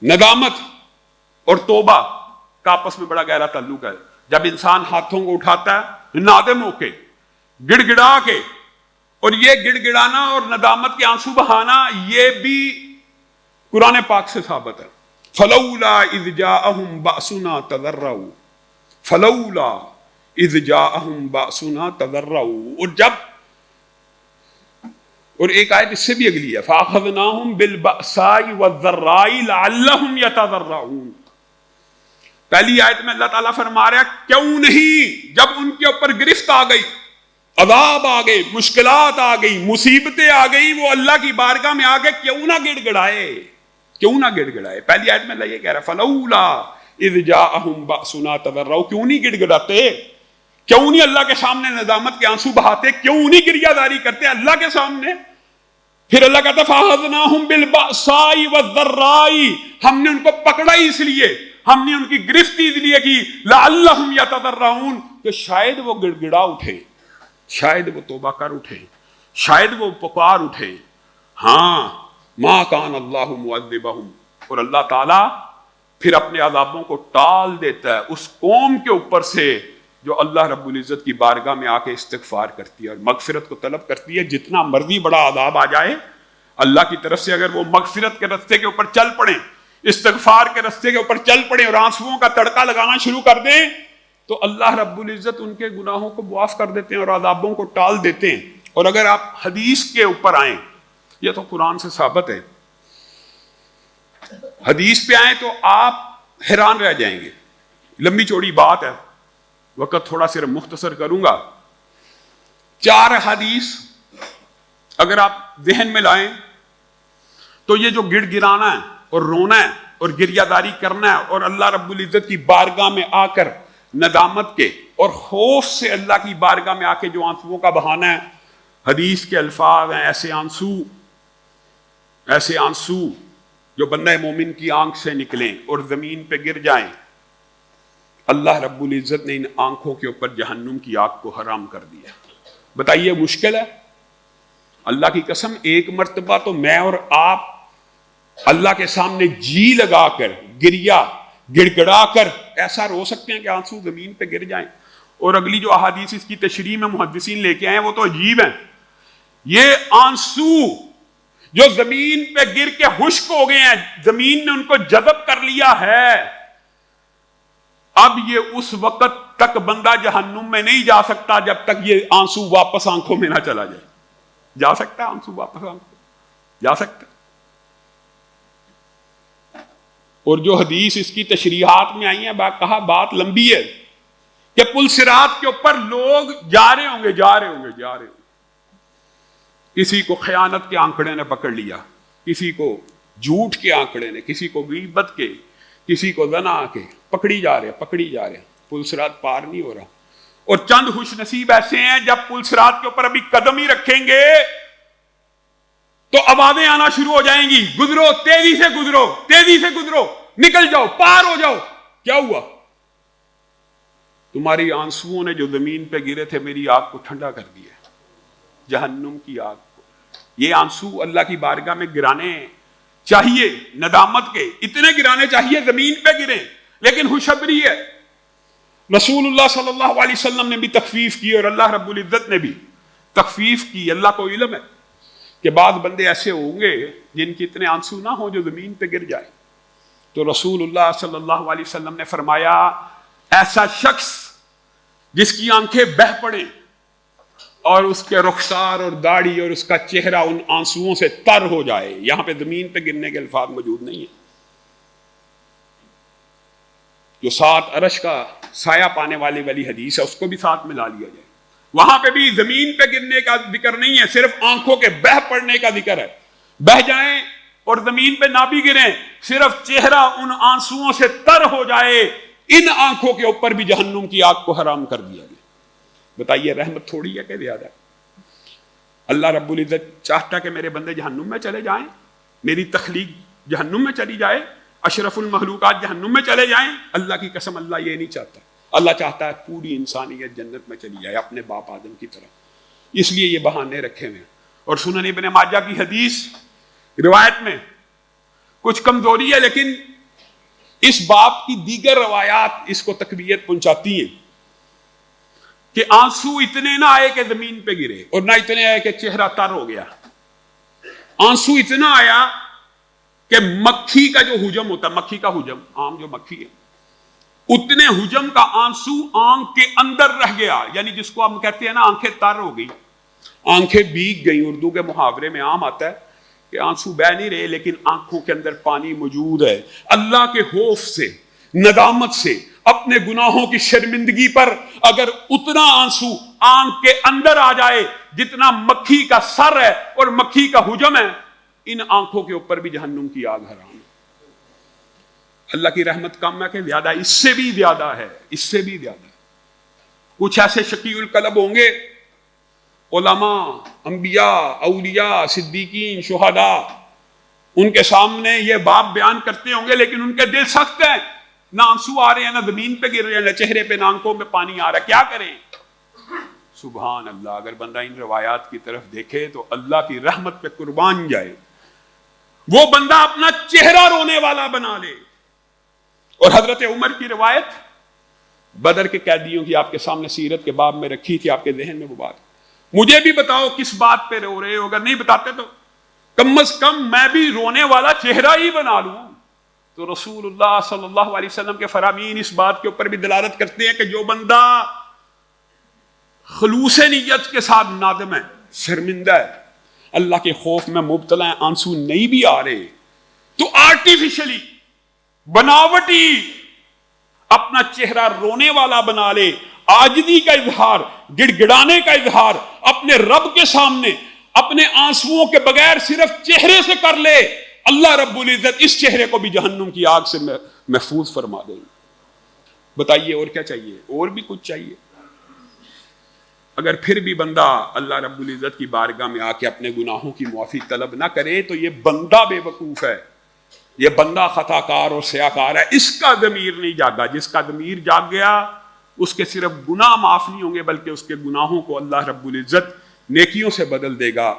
ندامت اور توبہ کا آپس میں بڑا گہرا تعلق ہے. جب انسان ہاتھوں کو اٹھاتا ہے نادم ہو کے, گڑ گڑا کے, اور یہ گڑ گڑانا اور ندامت کے آنسو بہانا یہ بھی قرآن پاک سے ثابت ہے. فلولا اذ جاءہم بأسنا تضرعوا, فلولا اذ جاءہم بأسنا تضرعوا. اور جب, اور ایک آیت اس سے بھی اگلی ہے, فاخذناہم بالبأساء والضراء لعلہم یتضرعون. پہلی آیت میں اللہ تعالیٰ فرما رہا ہے کیوں نہیں جب ان کے اوپر گرفت آ گئی, عذاب آ گئے, مشکلات آ گئی, مصیبتیں آ گئی, وہ اللہ کی بارگاہ میں آ کے کیوں نہ گڑ گڑائے, کیوں نہ گڑ گڑائے. پہلی آیت میں اللہ یہ کہہ رہا ہے فلولا اذ جاءہم بأسنا تضرعوا, کیوں نہیں گڑ گڑاتے, کیوں نہیں اللہ کے سامنے ندامت کے آنسو بہاتے, کیوں نہیں گریہ داری کرتے اللہ کے سامنے. پھر اللہ کہتا فاخذناہم بالبأساء والضراء, ہم نے ان کو پکڑا اس لیے, ہم نے ان کی گرفت اس لیے کی لعلہم یتضرعون, کہ شاید وہ گڑ گڑا اٹھے, شاید وہ توبہ کر اٹھے, شاید وہ پکار اٹھے. ہاں ما کان اللہ معذبہم, اور اللہ تعالیٰ پھر اپنے عذابوں کو ٹال دیتا ہے اس قوم کے اوپر سے جو اللہ رب العزت کی بارگاہ میں آ کے استغفار کرتی ہے اور مغفرت کو طلب کرتی ہے. جتنا مرضی بڑا عذاب آ جائے اللہ کی طرف سے, اگر وہ مغفرت کے رستے کے اوپر چل پڑیں, استغفار کے رستے کے اوپر چل پڑیں اور آنسوؤں کا تڑکا لگانا شروع کر دیں, تو اللہ رب العزت ان کے گناہوں کو معاف کر دیتے ہیں اور عذابوں کو ٹال دیتے ہیں. اور اگر آپ حدیث کے اوپر آئیں, یہ تو قرآن سے ثابت ہے, حدیث پہ آئیں تو آپ حیران رہ جائیں گے. لمبی چوڑی بات ہے, وقت تھوڑا صرف مختصر کروں گا. 4 حدیث اگر آپ ذہن میں لائیں تو یہ جو گڑ گرانا ہے اور رونا ہے اور گریہ داری کرنا ہے اور اللہ رب العزت کی بارگاہ میں آ کر ندامت کے اور خوف سے اللہ کی بارگاہ میں آ کے جو آنسوؤں کا بہانا ہے, حدیث کے الفاظ ہیں ایسے آنسو جو بندہ مومن کی آنکھ سے نکلیں اور زمین پہ گر جائیں. اللہ رب العزت نے ان آنکھوں کے اوپر جہنم کی آگ کو حرام کر دیا. بتائیے مشکل ہے؟ اللہ کی قسم ایک مرتبہ تو میں اور آپ اللہ کے سامنے جی لگا کر گریہ گڑ گڑا کر ایسا رو سکتے ہیں کہ آنسو زمین پہ گر جائیں. اور اگلی جو احادیث اس کی تشریح میں محدثین لے کے آئے وہ تو عجیب ہیں. یہ آنسو جو زمین پہ گر کے خشک ہو گئے ہیں, زمین نے ان کو جذب کر لیا ہے, اب یہ اس وقت تک بندہ جہنم میں نہیں جا سکتا جب تک یہ آنسو واپس آنکھوں میں نہ چلا جائے. جا سکتا ہے آنسو واپس آنکھوں, جا سکتا. اور جو حدیث اس کی تشریحات میں آئی ہیں, کہا بات لمبی ہے کہ پل صراط کے اوپر لوگ جا رہے ہوں گے, کسی کو خیانت کے آنکڑے نے پکڑ لیا, کسی کو جھوٹ کے آنکڑے نے, کسی کو غیبت کے, کسی کو زنا کے, پکڑی جا رہے ہیں, پل صراط پار نہیں ہو رہا. اور چند خوش نصیب ایسے ہیں جب پل صراط کے اوپر ابھی قدم ہی رکھیں گے تو آوازیں آنا شروع ہو جائیں گی, گزرو, تیزی سے گزرو, نکل جاؤ, پار ہو جاؤ. کیا ہوا؟ تمہاری آنسوؤں نے جو زمین پہ گرے تھے میری آگ کو ٹھنڈا کر دیا, جہنم کی آگ کو. یہ آنسو اللہ کی بارگاہ میں گرانے چاہیے, ندامت کے اتنے گرانے چاہیے زمین پہ گریں, لیکن خوشخبری ہے رسول اللہ صلی اللہ علیہ وسلم نے بھی تخفیف کی اور اللہ رب العزت نے بھی تخفیف کی. اللہ کو علم ہے کہ بعض بندے ایسے ہوں گے جن کی اتنے آنسو نہ ہوں جو زمین پہ گر جائیں. تو رسول اللہ صلی اللہ علیہ وسلم نے فرمایا ایسا شخص جس کی آنکھیں بہہ پڑیں اور اس کے رخسار اور داڑھی اور اس کا چہرہ ان آنسوؤں سے تر ہو جائے, یہاں پہ زمین پہ گرنے کے الفاظ موجود نہیں ہیں, جو 7 عرش کا سایہ پانے والی حدیث ہے اس کو بھی ساتھ ملا لیا جائے. وہاں پہ بھی زمین پہ گرنے کا ذکر نہیں ہے, صرف آنکھوں کے بہہ پڑنے کا ذکر ہے. بہہ جائیں اور زمین پہ نہ بھی گریں, صرف چہرہ ان آنسوؤں سے تر ہو جائے, ان آنکھوں کے اوپر بھی جہنم کی آگ کو حرام کر دیا گیا. بتائیے رحمت تھوڑی ہے کہ زیادہ؟ اللہ رب العزت چاہتا کہ میرے بندے جہنم میں چلے جائیں, میری تخلیق جہنم میں چلی جائے, اشرف المخلوقات جہنم میں چلے جائیں؟ اللہ کی قسم اللہ یہ نہیں چاہتا. اللہ چاہتا ہے پوری انسانیت جنت میں چلی جائے اپنے باپ آدم کی طرح. اس لیے یہ بہانے رکھے ہوئے. اور سنن ابن ماجہ کی حدیث روایت میں کچھ کمزوری ہے، لیکن اس باب کی دیگر روایات اس کو تقویت پہنچاتی ہیں کہ آنسو اتنے نہ آئے کہ زمین پہ گرے اور نہ اتنے آئے کہ چہرہ تر ہو گیا. آنسو اتنا آیا کہ مکھی کا جو حجم ہوتا ہے، مکھی کا حجم، عام جو مکھی ہے، اتنے حجم کا آنسو آنکھ کے اندر رہ گیا. یعنی جس کو ہم کہتے ہیں نا آنکھیں تر ہو گئی، آنکھیں بھیگ گئی. اردو کے محاورے میں عام آتا ہے کہ آنسو بہ نہیں رہے لیکن آنکھوں کے اندر پانی موجود ہے. اللہ کے خوف سے، ندامت سے، اپنے گناہوں کی شرمندگی پر اگر اتنا آنسو آنکھ کے اندر آ جائے جتنا مکھی کا سر ہے اور مکھی کا حجم ہے، ان آنکھوں کے اوپر بھی جہنم کی آگ حرام ہے. اللہ کی رحمت کم ہے کہ زیادہ؟ اس سے بھی زیادہ ہے، اس سے بھی زیادہ. کچھ ایسے شقی القلب ہوں گے، علماء، انبیاء، اولیاء، صدیقین، شہداء، ان کے سامنے یہ باب بیان کرتے ہوں گے لیکن ان کے دل سخت ہیں، نہ آنسو آ رہے ہیں، نہ زمین پہ گر رہے ہیں، نہ چہرے پہ، نہ آنکھوں پہ پانی آ رہا ہے. کیا کریں؟ سبحان اللہ. اگر بندہ ان روایات کی طرف دیکھے تو اللہ کی رحمت پہ قربان جائے. وہ بندہ اپنا چہرہ رونے والا بنا لے. اور حضرت عمر کی روایت بدر کے قیدیوں کی آپ کے سامنے سیرت کے باب میں رکھی تھی، آپ کے ذہن میں وہ بات. مجھے بھی بتاؤ کس بات پہ رو رہے ہو، اگر نہیں بتاتے تو کم از کم میں بھی رونے والا چہرہ ہی بنا لوں. تو رسول اللہ صلی اللہ علیہ وسلم کے فرامین اس بات کے اوپر بھی دلالت کرتے ہیں کہ جو بندہ خلوص نیت کے ساتھ نادم ہے، شرمندہ ہے، اللہ کے خوف میں مبتلا ہے، آنسو نہیں بھی آ رہے، تو آرٹیفیشلی، بناوٹی اپنا چہرہ رونے والا بنا لے، عاجزی کا اظہار، گڑ گڑانے کا اظہار اپنے رب کے سامنے اپنے آنسوؤں کے بغیر صرف چہرے سے کر لے. اللہ رب العزت اس چہرے کو بھی جہنم کی آگ سے محفوظ فرما دے. بتائیے اور کیا چاہیے؟ اور بھی کچھ چاہیے؟ اگر پھر بھی بندہ اللہ رب العزت کی بارگاہ میں آ کے اپنے گناہوں کی معافی طلب نہ کرے تو یہ بندہ بے وقوف ہے، یہ بندہ خطا کار اور سیاکار ہے. اس کا ضمیر نہیں جاگا. جس کا ضمیر جاگ گیا اس کے صرف گناہ معاف نہیں ہوں گے بلکہ اس کے گناہوں کو اللہ رب العزت نیکیوں سے بدل دے گا.